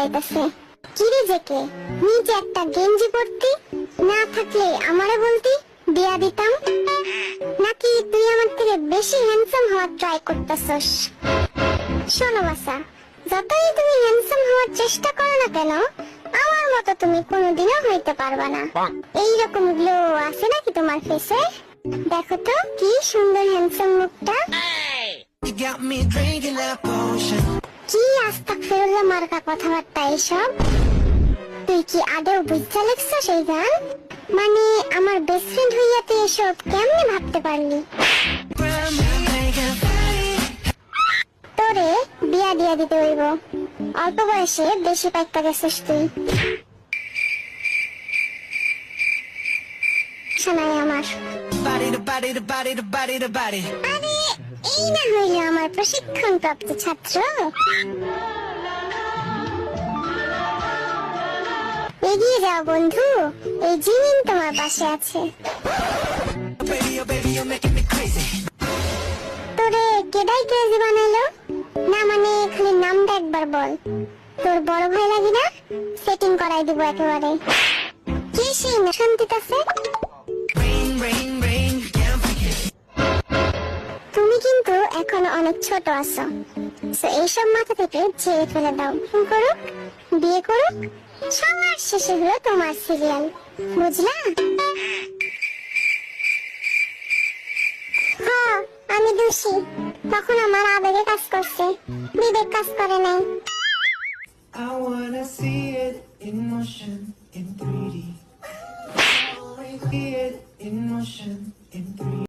যাইতাছে। কিরে জেকে, নিজে একটা গেঞ্জি পরতি, না থাকলে আমারে বলতি, দিয়া দিতাম। নাকি তুই আমার থেকে বেশি হ্যান্ডসাম হওয়ার ট্রাই করতেছস? শোনো বাসা, যতই তুমি হ্যান্ডসাম হওয়ার চেষ্টা করো না কেন, আমার মতো তুমি কোনোদিনও হইতে পারবা না। এইরকম গ্লো আছে নাকি তোমার ফেসে? দেখো তো কি সুন্দর হ্যান্ডসাম মুখটা। কি আস্তাগফিরুল্লাহ মার্কা কথাবার্তা এসব? তুই কি আদৌ বুঝতে লেগছস এই গান? মানে আমার বেস্ট ফ্রেন্ড হইয়া তুই এসব কেমনে ভাবতে পারলি? তোরে বিয়া দিয়া দিতে হইব, অল্প বয়সে বেশি পাইতে গেছিস তুই। শোনাই আমার আরে এই না হইল আমার প্রশিক্ষণ প্রাপ্ত ছাত্র। এগিয়ে যাও বন্ধু, এই জিনিস তোমার পাশে আছে। তোরে কেডাই ক্রেজি বানাইলো? না মানে খালি নামটা একবার বল। তোর বড় ভাই লাগি না? সেটিং করাই দিব একেবারে। কি সেই শান্তিতে আছে? তুমি কিন্তু এখনো অনেক ছোট আছো, তো এইসব মাথা থেকে ছেড়ে ফেলে দাও। করুক, বিয়ে করুক, সবার শেষে হলো তোমার সিরিয়াল, বুঝলা? হ্যাঁ আমি দোষী, তখন আমার আবেগে কাজ করছে, বিবেক কাজ করে নাই। I wanna see it in motion in 3D. See it in motion in 3D.